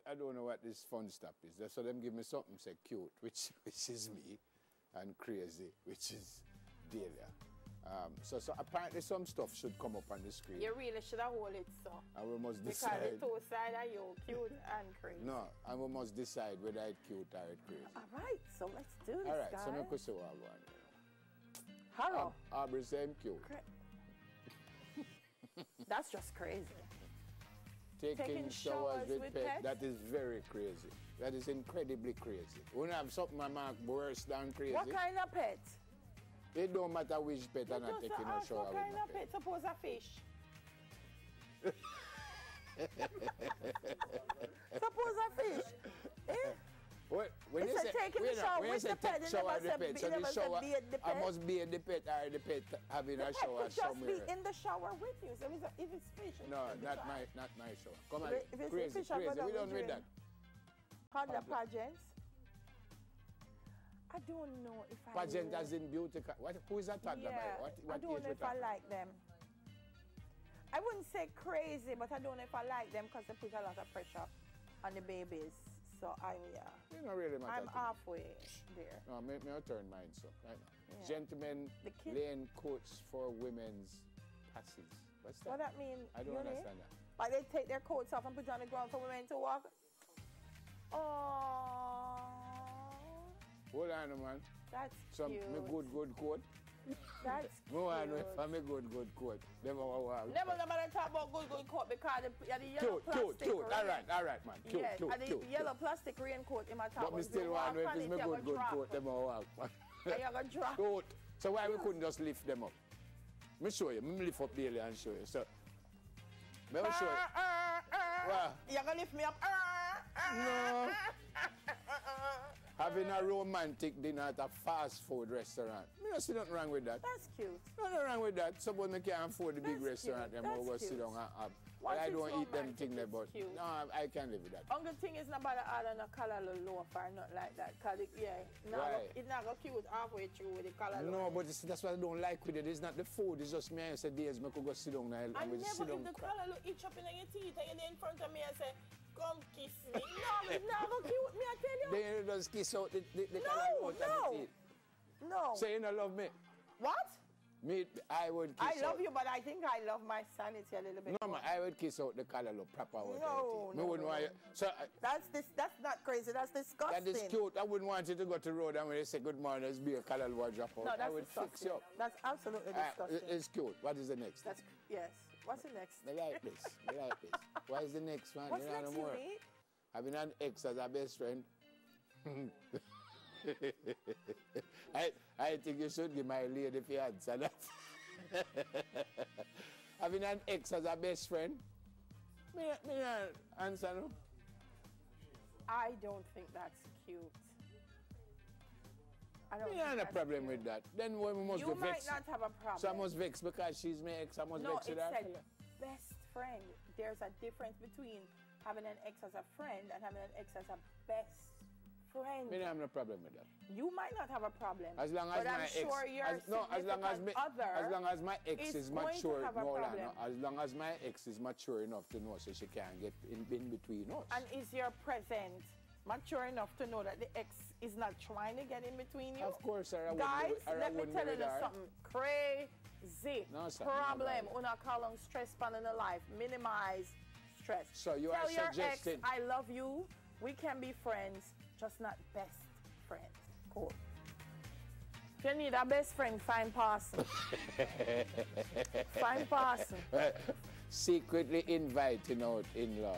I don't know what this fun stuff is. That's why them give me something say cute, which is me, and crazy, which is Delia. So apparently some stuff should come up on the screen. You really should have hold it so. And we must decide. Because the two sides are you, cute and crazy. No, and we must decide whether it's cute or it's crazy. All right, so let's do this, all right, guys. so I'm going to say what I want. Hello. Aubrey saying cute. That's just crazy. Taking showers with pets, that is very crazy. That is incredibly crazy. We don't have something worse than crazy. What kind of pet? It don't matter which pet I'm not taking a shower with. What kind of pet? Suppose a fish. Suppose a fish. Eh? When you say taking a shower with the pet, you never said bathe the pet. I must be in the pet or the pet having a shower somewhere. Just be in the shower with you. So if it's fish. No, not my shower. Come on, if it's crazy. We don't need that. Toddler pageants. I don't know if I pageant as in beauty. Who is that toddler? Yeah, what I don't know if I like them. I wouldn't say crazy, but I don't know if I like them because they put a lot of pressure on the babies. So You know, really matter. I'm halfway there. No, me turn mine so right now. Yeah. Gentlemen laying coats for women's passes. What's that? What that mean? I don't understand that. Like they take their coats off and put it on the ground for women to walk. Oh. Hold on, man. That's cute. Some good coat. That's cute. No, I know if I'm a good coat. Never talk about good coat because the yellow plastic. Cute. All right, man. Cute, yes, cute, and the yellow plastic raincoat in my top. But me still want to know if it's my good coat, them walk. And you're going to drop. Coat. So why we couldn't just lift them up? Let me show you. Let me lift up Bailey and show you. So, let me show you. You're going to lift me up. No. Having a romantic dinner at a fast food restaurant. I don't see nothing wrong with that. That's cute. Nothing wrong with that. Suppose I can't afford the big restaurant and we'll go sit down and have. But I don't eat them things about. No, I can't live with that. Only thing is not about add on a color loaf or not like that. Cause it's not go cute halfway through with the color loaf. No, but that's what I don't like with it. It's not the food. It's just me. I said, days I could go sit down and I never if the color look itch up in your teeth and you're in front of me and say, come kiss me. No, it's not go cute me, I tell you. Then you just kiss out the color out of the teeth. No. So you don't love me? What? Me, I would kiss I love you, but I think I love my sanity a little bit. No, man, I would kiss out the color look proper. No. So that's not crazy. That's disgusting. That is cute. I wouldn't want you to go to the road and when they say good morning, there's be a color will drop out. No, that's I would disgusting. fix you up. That's absolutely disgusting. It's cute. What is the next? Yes. What's the next? I like this. What is the next one? What's next, you need? Having an ex as a best friend. I think you should give my lady the answer that. Having an ex as a best friend. Me answer no? I don't think that's cute. I don't have a problem with that. Then we must you be vexed. You might not have a problem. So I must vex because she's my ex. I must vex with her. No, it said best friend. There's a difference between having an ex as a friend and having an ex as a best friend. I don't have no problem with that. You might not have a problem. As long as my ex, sure as long as my ex is mature, as long as my ex is mature enough to know so she can't get in between us. And is your present mature enough to know that the ex is not trying to get in between you? Of course, sir. Guys, let me tell you something crazy. No, sir, problem. Una call on stress pan in the life. Minimize stress. So you Tell are suggesting. Your ex, I love you. We can be friends, just not best friends. Cool. If you need a best friend, find person. Find person. Secretly inviting out in-laws.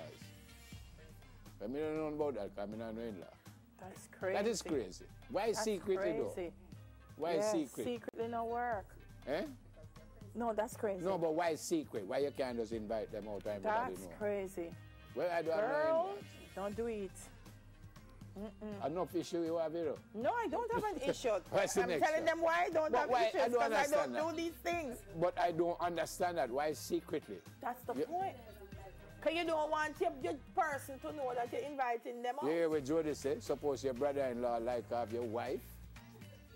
I mean, I don't know about that because I don't know in-law. That's crazy. That is crazy. Why that's secretly crazy. Though? Why secret? Secretly no work. Eh? No, that's crazy. No, but why secret? Why you can't just invite them out and everybody know? That's crazy. Well, I don't know. Girl, don't do it. Enough issue you have here? No, I don't have an issue. What's the I'm next telling them why I don't have issues because I don't do these things. But I don't understand that. Why secretly? That's the point. Because you don't want your person to know that you're inviting them out. Yeah, with Jody say, suppose your brother-in-law like have your wife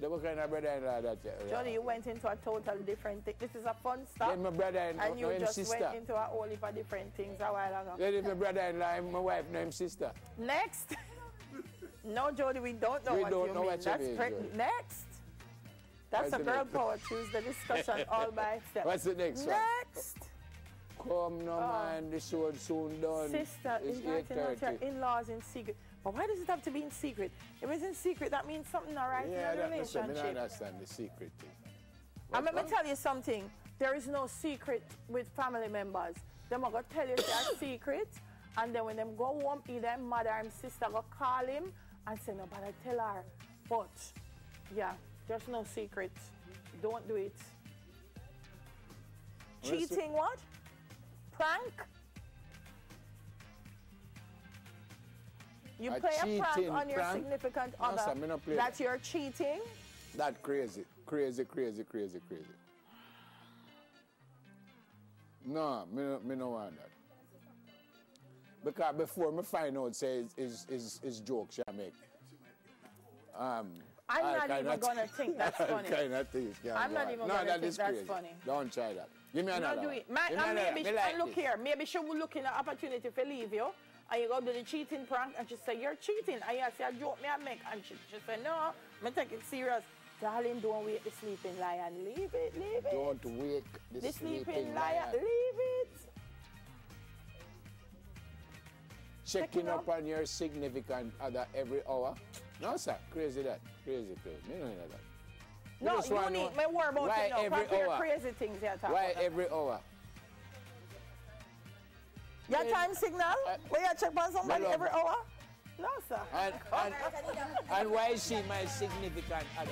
The what kind of brother-in-law that you? Johnny, you went into a total different thing. This is a fun stuff. Then my brother-in-law, and you just sister. went into a whole heap of different things a while ago. Then my brother-in-law, my wife, no him sister. Next. No, Jody, we don't know We what don't you know mean. what you That's mean, Jody. next. That's What's a the girl next? power Tuesday discussion all by itself. What's the next one? Next. Come no man, the show soon done. Sister, It's inviting out your 8:30. in-laws in secret. But why does it have to be in secret? If it's in secret, that means something all right Yeah, in a that's what I relationship. understand the secret thing. And let me tell you something. There is no secret with family members. Them are going to tell you their secret, and then when them go home, either mother and sister go call him and say, nobody tell her. But, yeah, there's no secret. Don't do it. Cheating what? Prank? You play a prank on your significant other. Sir, me no play that you're cheating? That crazy. Crazy, crazy, crazy, crazy. No, me no want that. Because before me find out, say, it's jokes you make. I'm not even going to think that's funny. Kind of things I'm not even going to think that's funny. Don't try that. Give me another do one. it. Give me another Maybe, one. Me like look this. here, maybe she will look in an opportunity to leave you, and you go do the cheating prank, and she say, you're cheating. And you say, a joke me I make. And she say, no, me take it serious. Darling, don't wake the sleeping lion. Leave it, leave it. Don't wake the sleeping lion. Leave it. Checking up on your significant other every hour. No, sir. Crazy that. Crazy, crazy. Me don't know that. No, you need me worry about why it now. every Your hour? crazy things you're talking Why about. every hour? Your time signal? Where you check on somebody love every that. hour? No, sir. And why is she my significant other?